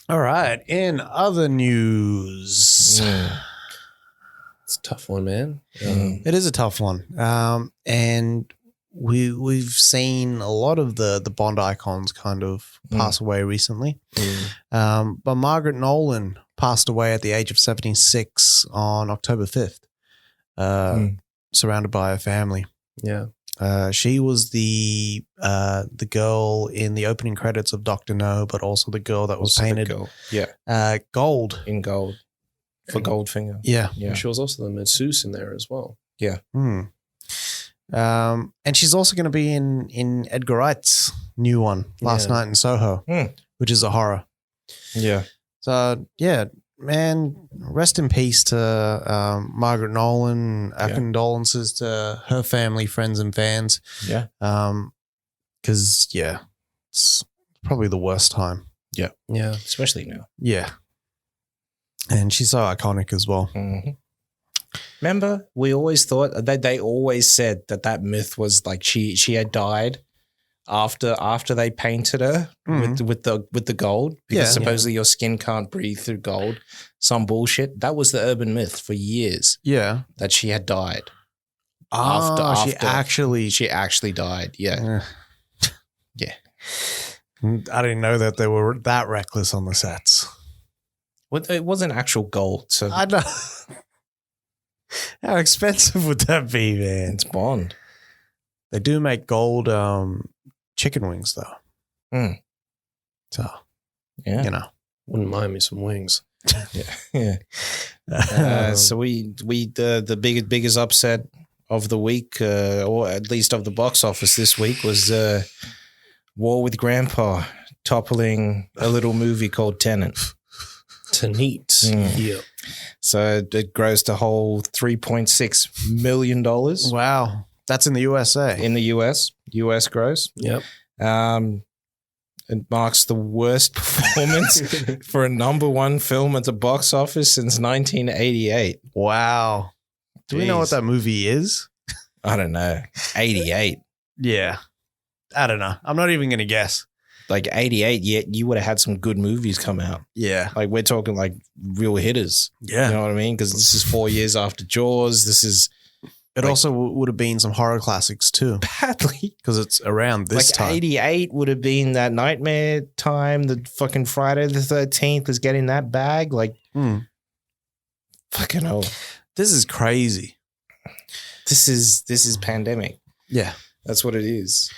All right. In other news, It's a tough one, man. it is a tough one. And we've seen a lot of the Bond icons kind of pass away recently. But Margaret Nolan passed away at the age of 76 on October 5th, surrounded by her family. Yeah. She was the girl in the opening credits of Dr. No, but also the girl that was painted gold. In gold. For Goldfinger. Yeah. And she was also the masseuse in there as well. Yeah. And she's also going to be in Edgar Wright's new one, Last Night in Soho, which is a horror. Yeah. So, yeah, man, rest in peace to Margaret Nolan. Our condolences to her family, friends, and fans. Yeah. Because, it's probably the worst time. Yeah. Yeah. Especially now. Yeah. And she's so iconic as well. Mm-hmm. Remember, we always thought that they always said that myth was like she had died after they painted her with the gold because supposedly your skin can't breathe through gold. Some bullshit. That was the urban myth for years. Yeah, that she had died. After she actually died. Yeah. Yeah. I didn't know that they were that reckless on the sets. Well, it wasn't actual gold, so I know. How expensive would that be, man? It's Bond. They do make gold chicken wings, though. So, you know, wouldn't mind me some wings. Yeah. So we the biggest upset of the week, or at least of the box office this week, was War with Grandpa toppling a little movie called Tenet. Tenet. Yeah. So it grossed a whole $3.6 million. Wow. That's in the USA. In the US gross. Yep. It marks the worst performance for a number one film at the box office since 1988. Wow. Do we know what that movie is? I don't know. 88. Yeah. I don't know. I'm not even going to guess. Like 88, you would have had some good movies come out. Yeah. Like we're talking like real hitters. Yeah. You know what I mean? Because this is 4 years after Jaws. This is... It also would have been some horror classics too. Badly. Because it's around this time. 88 would have been that Nightmare time, the fucking Friday the 13th is getting that bag. Like, fucking hell. This is crazy. This is pandemic. Yeah. That's what it is.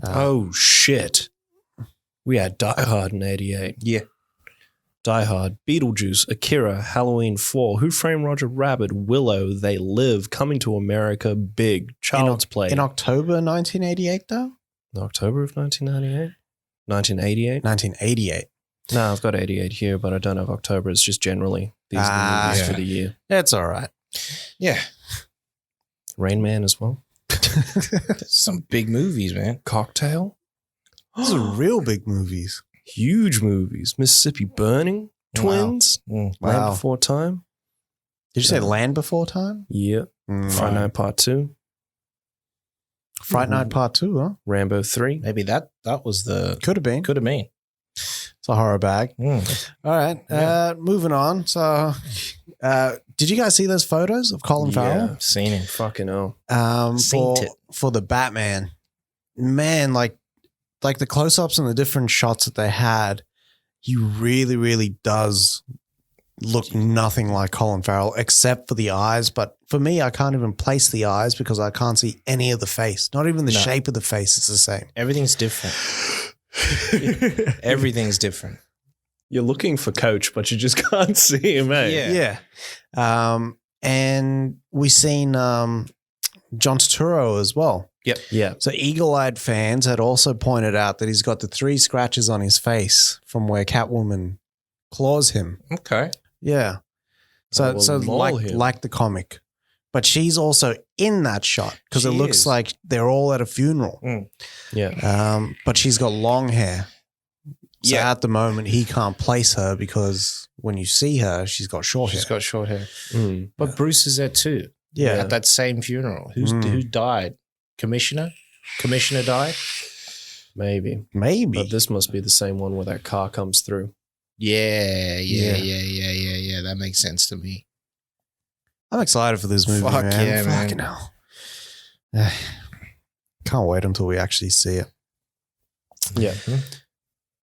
Oh, shit. We had Die Hard in 88. Yeah. Die Hard, Beetlejuice, Akira, Halloween 4, Who Framed Roger Rabbit, Willow, They Live, Coming to America, Big, Child's Play. In October 1988, though? In October of 1998? 1988? 1988. No, I've got 88 here, but I don't have October. It's just generally these are the movies for the year. That's all right. Yeah. Rain Man as well. Some big movies, man. Cocktail. Those are real big movies. Huge movies. Mississippi Burning, Twins, Land Before Time. Did you say Land Before Time? Yeah. Friday Night Part 2. Fright Night Part 2, huh? Rambo 3. Maybe that was the... Could have been. Could have been. It's a horror bag. All right. Moving on. So, did you guys see those photos of Colin Farrell? Yeah, seen him. Fucking hell. For the Batman. Man, like the close-ups and the different shots that they had, he really, really does look nothing like Colin Farrell except for the eyes. But for me, I can't even place the eyes because I can't see any of the face. Not even the shape of the face is the same. Everything's different. Everything's different. You're looking for Coach, but you just can't see him, eh? Yeah. And we seen John Turturro as well. Yep. Yeah. So eagle-eyed fans had also pointed out that he's got the 3 scratches on his face from where Catwoman claws him. Okay. Yeah. So like the comic. But she's also in that shot because it looks like they're all at a funeral. Yeah. But she's got long hair. So at the moment he can't place her because when you see her, she's got short hair. She's got short hair. But Bruce is there too. Yeah. At that same funeral. Who died? Commissioner died? Maybe. Maybe. But this must be the same one where that car comes through. Yeah. That makes sense to me. I'm excited for this movie, Fuck man. yeah, man. Fucking hell. Can't wait until we actually see it. Yeah.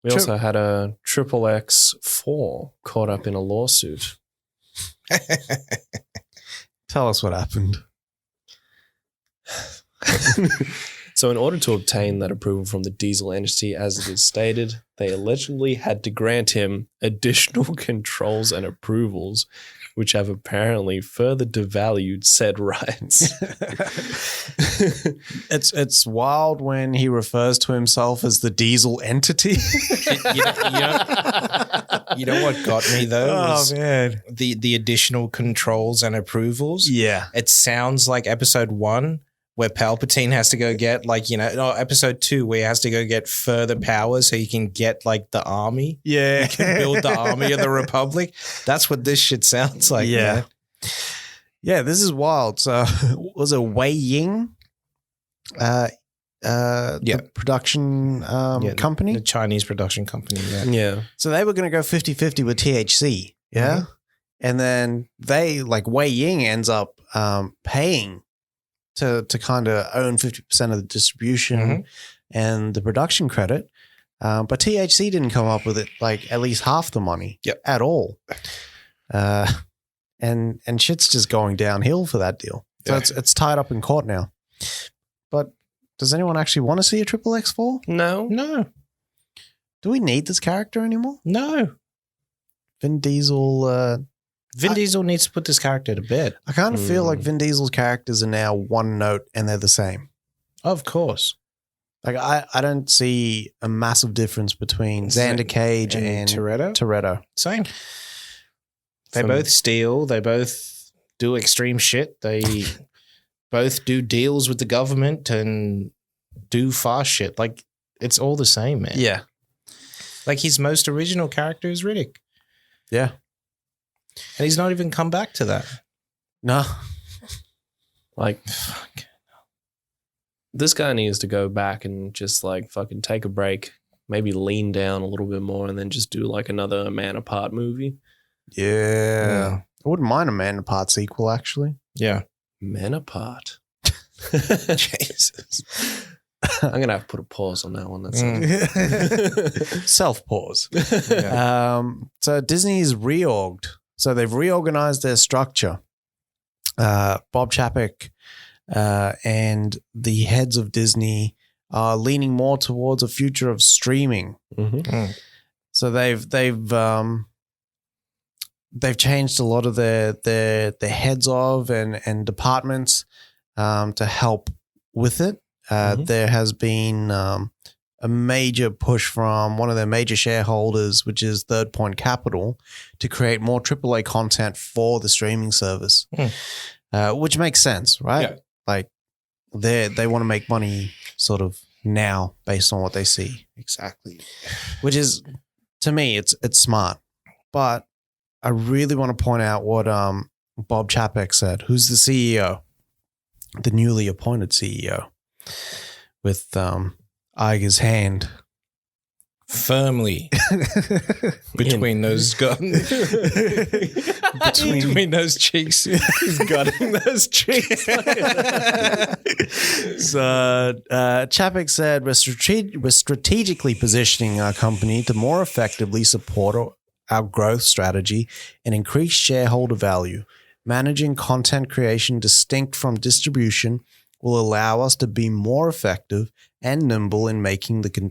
We also had a XXX4 caught up in a lawsuit. Tell us what happened. So in order to obtain that approval from the diesel entity, as it is stated, they allegedly had to grant him additional controls and approvals, which have apparently further devalued said rights. It's wild when he refers to himself as the diesel entity. You know what got me though? Was man. the additional controls and approvals. Yeah. It sounds like episode 1 where Palpatine has to go get episode 2 where he has to go get further powers so he can get like the army. Yeah. He can build the army of the Republic. That's what this shit sounds like. Yeah. Man. Yeah, this is wild. So was it Wei Ying? The production company? The Chinese production company. Yeah. Yeah. So they were going to go 50-50 with THC. Yeah. Mm-hmm. And then they, like Wei Ying ends up paying to kind of own 50% of the distribution and the production credit. But THC didn't come up with it like at least half the money at all. And shit's just going downhill for that deal. So it's tied up in court now. But does anyone actually want to see a XXX4? No. Do we need this character anymore? No. Vin Diesel. Vin Diesel needs to put this character to bed. I kind of feel like Vin Diesel's characters are now one note and they're the same. Of course. Like I don't see a massive difference between Xander Cage and Toretto. Same. They both steal. They both do extreme shit. They both do deals with the government and do fast shit. Like, it's all the same, man. Yeah. Like, his most original character is Riddick. Yeah. And he's not even come back to that. No. Like, fuck. This guy needs to go back and just like fucking take a break, maybe lean down a little bit more and then just do like another Man Apart movie. Yeah. I wouldn't mind a Man Apart sequel, actually. Yeah. Man Apart. Jesus. I'm going to have to put a pause on that one. That's Self-pause. Yeah. So Disney's reorged. So they've reorganized their structure. Bob Chapek and the heads of Disney are leaning more towards a future of streaming. So they've changed a lot of their heads of and departments to help with it. There has been a major push from one of their major shareholders, which is Third Point Capital, to create more AAA content for the streaming service, which makes sense, right? Yeah. Like they want to make money sort of now based on what they see. Exactly. Which is, to me, it's smart. But I really want to point out what Bob Chapek said, who's the CEO, the newly appointed CEO, with Iger's hand Firmly between those guns. between those cheeks. He's gutting those cheeks. So Chapek said, we're strategically positioning our company to more effectively support our growth strategy and increase shareholder value. Managing content creation distinct from distribution will allow us to be more effective and nimble in making the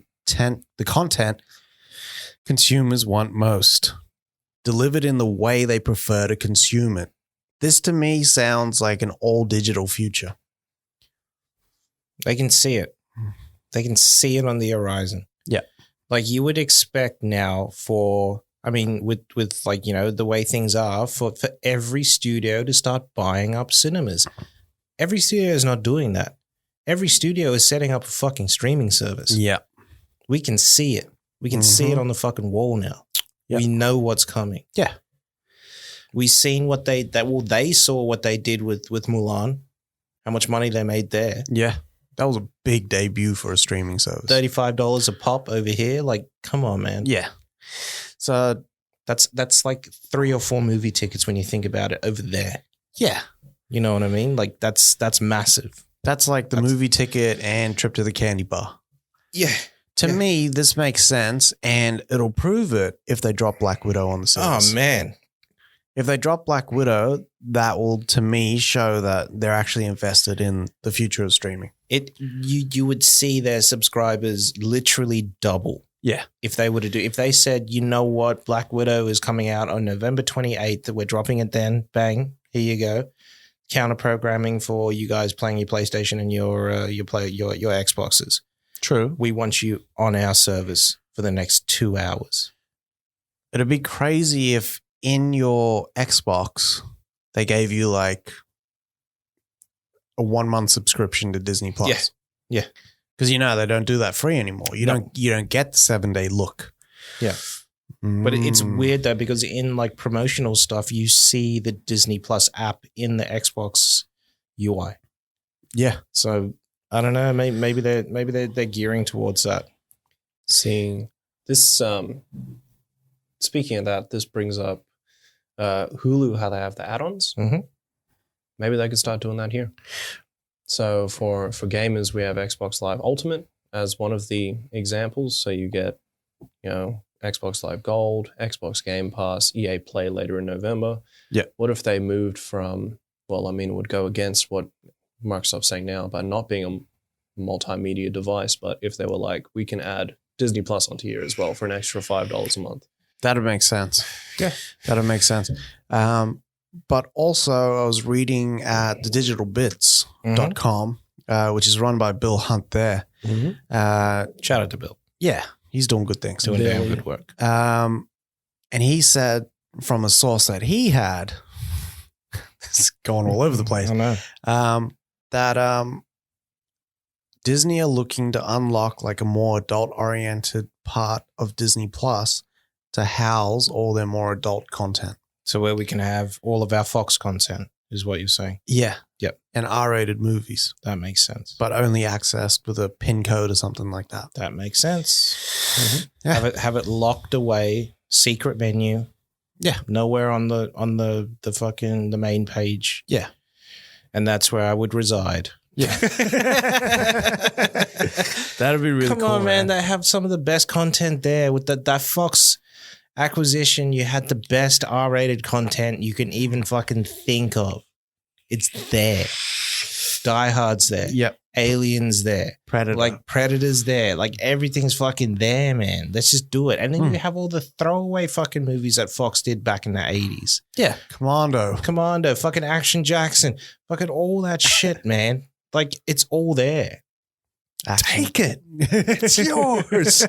content consumers want most, delivered in the way they prefer to consume it. This to me sounds like an all-digital future. They can see it. They can see it on the horizon. Yeah. Like you would expect now with like, you know, the way things are for every studio to start buying up cinemas. Every studio is not doing that. Every studio is setting up a fucking streaming service. Yeah. We can see it. We can see it on the fucking wall now. Yep. We know what's coming. Yeah. We've seen they saw what they did with Mulan, how much money they made there. Yeah. That was a big debut for a streaming service. $35 a pop over here. Like, come on, man. Yeah. So That's like 3 or 4 movie tickets when you think about it over there. yeah, You know what I mean? Like that's massive. that's like the movie ticket and trip to the candy bar. Yeah. To me, this makes sense, and it'll prove it if they drop Black Widow on the service. Oh man. If they drop Black Widow, that will, to me, show that they're actually invested in the future of streaming. You would see their subscribers literally double. Yeah. If they said, you know what, Black Widow is coming out on November 28th, we're dropping it then, bang, here you go. Counter programming for you guys playing your PlayStation and your Xboxes. True. We want you on our service for the next 2 hours. It'd be crazy if in your Xbox they gave you like a 1-month subscription to Disney Plus. Yeah. Because they don't do that free anymore. You don't get the 7-day look. Yeah. But it's weird though, because in like promotional stuff, you see the Disney Plus app in the Xbox UI. Yeah. So I don't know. Maybe they're gearing towards that. Seeing this, speaking of that, this brings up Hulu, how they have the add-ons. Mm-hmm. Maybe they could start doing that here. So for gamers, we have Xbox Live Ultimate as one of the examples. So you get, Xbox Live Gold, Xbox Game Pass, EA Play later in November. Yeah. What if they moved from, it would go against what Microsoft's saying now about not being a multimedia device, but if they were like, we can add Disney Plus onto here as well for an extra $5 a month. That'd make sense. Yeah. That'd make sense. But also I was reading at thedigitalbits.com, which is run by Bill Hunt there. Mm-hmm. Shout out to Bill. Yeah. He's doing good things. Doing damn good work. And he said from a source that he had, it's going all over the place, I know. that Disney are looking to unlock like a more adult-oriented part of Disney Plus to house all their more adult content. So where we can have all of our Fox content is what you're saying. Yeah. Yep. And R-rated movies. That makes sense. But only accessed with a PIN code or something like that. That makes sense. Mm-hmm. Yeah. Have it locked away, secret menu. Yeah. Nowhere on the fucking the main page. Yeah. And that's where I would reside. Yeah. That'd be really cool. Come on, man. They have some of the best content there with that Fox acquisition. You had the best R-rated content you can even fucking think of. It's there. Die Hard's there. Yep. Aliens there. Predator. Like Predator's there. Like everything's fucking there, man. Let's just do it. And then you have all the throwaway fucking movies that Fox did back in the 80s. Yeah. Commando, fucking Action Jackson, fucking all that shit, man. Like it's all there. Action. Take it. It's yours.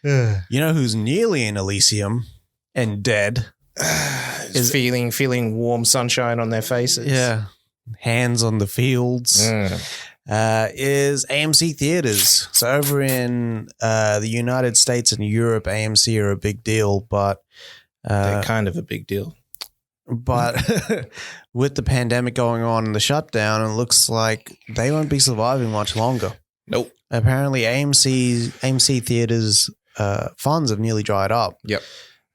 You know who's nearly in Elysium and dead? Is feeling warm sunshine on their faces. Yeah. Hands on the fields. Is AMC theaters. So over in the United States and Europe, AMC are a big deal, but they're kind of a big deal. But with the pandemic going on and the shutdown, it looks like they won't be surviving much longer. Nope. Apparently AMC theaters funds have nearly dried up. Yep.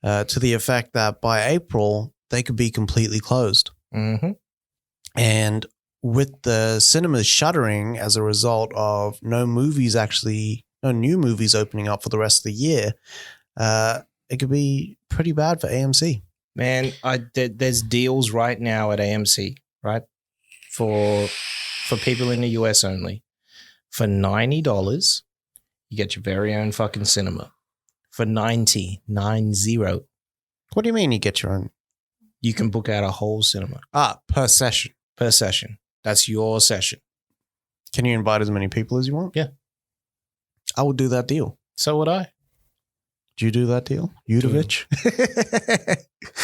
To the effect that by April, they could be completely closed. Mm-hmm. And with the cinemas shuttering as a result of no new movies opening up for the rest of the year, it could be pretty bad for AMC. Man, there's deals right now at AMC, right? For people in the US only. For $90, you get your very own fucking cinema. For $90. What do you mean you get your own? You can book out a whole cinema. Per session. Per session. That's your session. Can you invite as many people as you want? Yeah. I would do that deal. So would I. Do you do that deal? Udovich?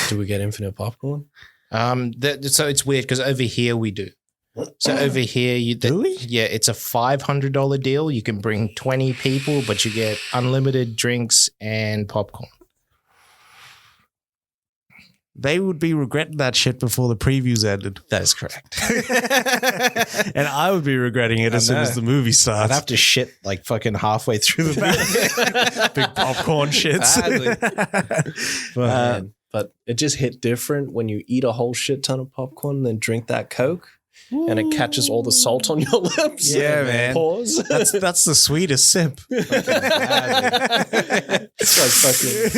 Do we get infinite popcorn? So it's weird because over here we do. So over here, do we? Yeah, it's a $500 deal. You can bring 20 people, but you get unlimited drinks and popcorn. they would be regretting that shit before the previews ended. That is correct. And I would be regretting it as soon as the movie starts. I'd have to shit like fucking halfway through the movie. Big popcorn shits. But it just hit different when you eat a whole shit ton of popcorn and then drink that Coke. And it catches all the salt on your lips. Yeah, man. Pause. That's the sweetest sip. It's like fucking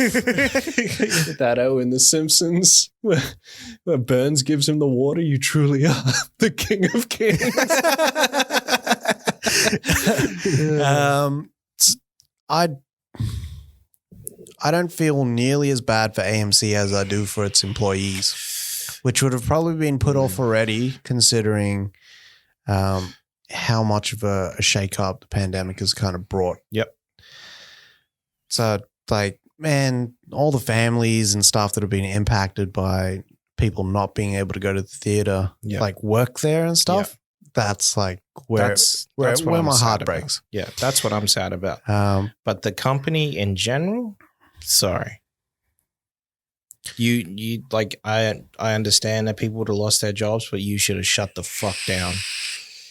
that O in The Simpsons where Burns gives him the water. You truly are the king of kings. I don't feel nearly as bad for AMC as I do for its employees, which would have probably been put off already, considering how much of a shake-up the pandemic has kind of brought. Yep. So, like, man, all the families and stuff that have been impacted by people not being able to go to the theater, like work there and stuff, that's like where my heart breaks. Yeah, that's what I'm sad about. But the company in general, sorry. You like I understand that people would have lost their jobs, but you should have shut the fuck down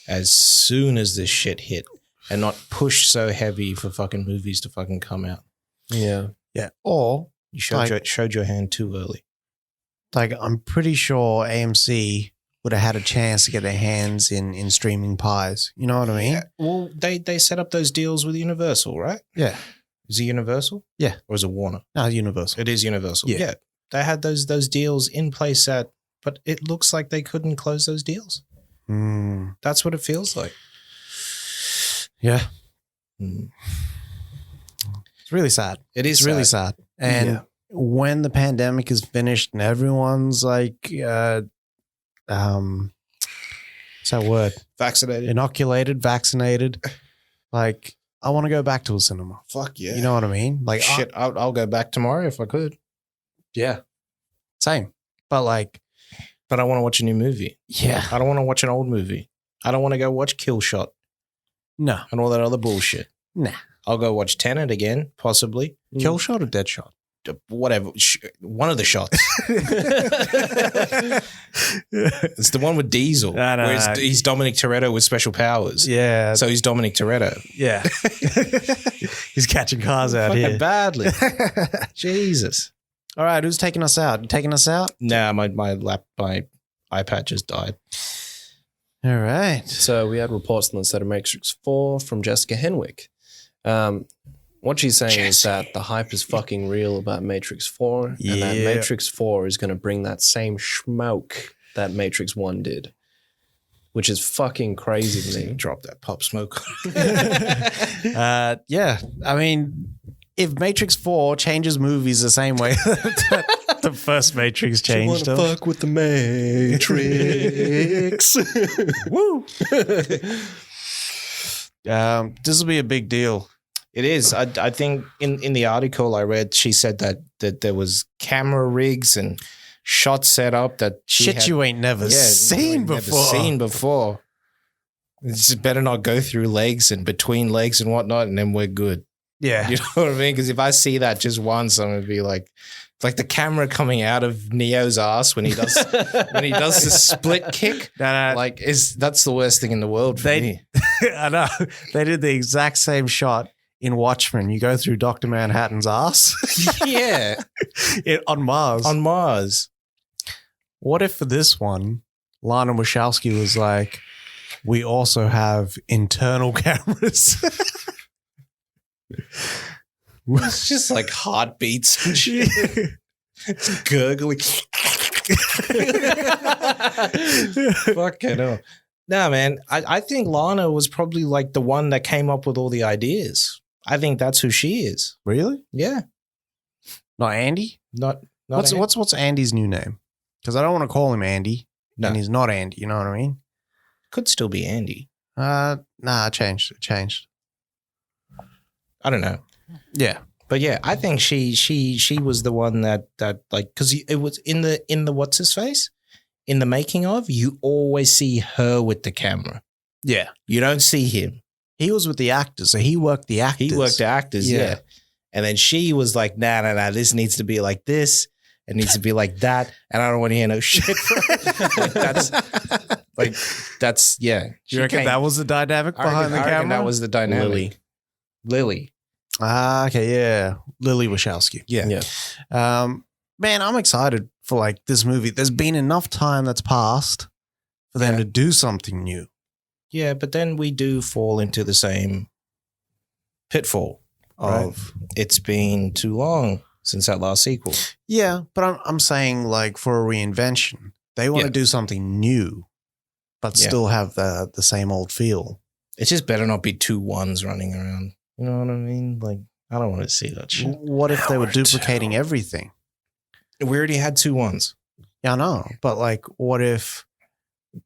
as soon as this shit hit and not push so heavy for fucking movies to fucking come out. Yeah. Yeah. Or you showed your hand too early. Like, I'm pretty sure AMC would have had a chance to get their hands in streaming pies. You know what I mean? Yeah. Well, they set up those deals with Universal, right? Yeah. Is it Universal? Yeah. Or is it Warner? No, Universal. It is Universal. Yeah. They had those deals in place but it looks like they couldn't close those deals. That's what it feels like. Yeah. Mm. It's really sad. It is really sad. And when the pandemic is finished and everyone's like, what's that word? Vaccinated. Vaccinated. Like, I want to go back to a cinema. Fuck yeah. You know what I mean? Like, shit, I'll go back tomorrow if I could. Yeah. Same. But I want to watch a new movie. Yeah. I don't want to watch an old movie. I don't want to go watch Kill Shot. No. And all that other bullshit. Nah. I'll go watch Tenet again, possibly. Kill Shot or Dead Shot? Whatever. One of the shots. It's the one with Diesel. Where he's Dominic Toretto with special powers. Yeah. So he's Dominic Toretto. Yeah. He's catching cars out here. Badly. Jesus. All right. Who's taking us out? You taking us out? Nah, my iPad just died. All right. So we had reports on the set of Matrix 4 from Jessica Henwick. What she's saying is that the hype is fucking real about Matrix 4 and that Matrix 4 is going to bring that same smoke that Matrix 1 did, which is fucking crazy to me. Drop that pop smoke. Yeah. I mean, if Matrix 4 changes movies the same way that the first Matrix changed them. Fuck with the Matrix. Woo. This will be a big deal. It is. I think in the article I read, she said that there was camera rigs and shots set up that you ain't never seen before. It's just better not go through legs and between legs and whatnot, and then we're good. Yeah. You know what I mean? Because if I see that just once, I'm going to be like the camera coming out of Neo's ass when he does the split kick. No. That's the worst thing in the world for me. I know. They did the exact same shot in Watchmen. You go through Dr. Manhattan's ass. Yeah. On Mars. On Mars. What if for this one, Lana Wachowski was like, we also have internal cameras. It's just like heartbeats and shit. It's gurgling. Fucking hell. No, man. I think Lana was probably like the one that came up with all the ideas. I think that's who she is. Really? Yeah. Not Andy? Not what's Andy's new name? Because I don't want to call him Andy. No. And he's not Andy. You know what I mean? Could still be Andy. Nah, it changed. I don't know. Yeah. But yeah, I think she was the one that like, because it was in the what's his face in the making of, you always see her with the camera. Yeah. You don't see him. He was with the actors, so he worked the actors. Yeah. And then she was like, nah, this needs to be like this. It needs to be like that, and I don't want to hear no shit. That's yeah. You reckon that was the dynamic behind the I reckon camera? that was the dynamic. Lily. Ah, okay, yeah. Lily Wachowski. Yeah. Man, I'm excited for like this movie. There's been enough time that's passed for them to do something new. Yeah, but then we do fall into the same pitfall of it's been too long since that last sequel. Yeah, but I'm saying like for a reinvention, they want to do something new, but still have the same old feel. It's just better not be 2 ones running around. You know what I mean? Like, I don't want to see that shit. What if they were duplicating everything? We already had 2 ones. Yeah, I know. But like, what if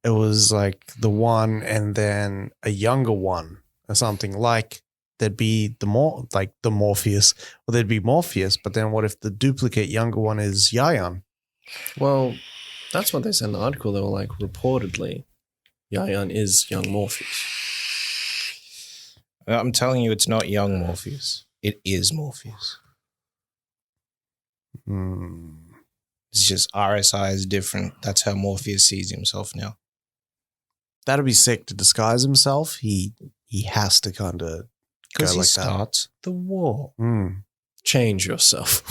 it was like the one and then a younger one or something? Like there'd be the Morpheus, or there'd be Morpheus. But then what if the duplicate younger one is Yayan? Well, that's what they said in the article. They were like, reportedly, Yayan is young Morpheus. I'm telling you, it's not young Morpheus. It is Morpheus. It's just RSI is different. That's how Morpheus sees himself now. That'd be sick to disguise himself. He has to kind of because he like starts the war. Change yourself.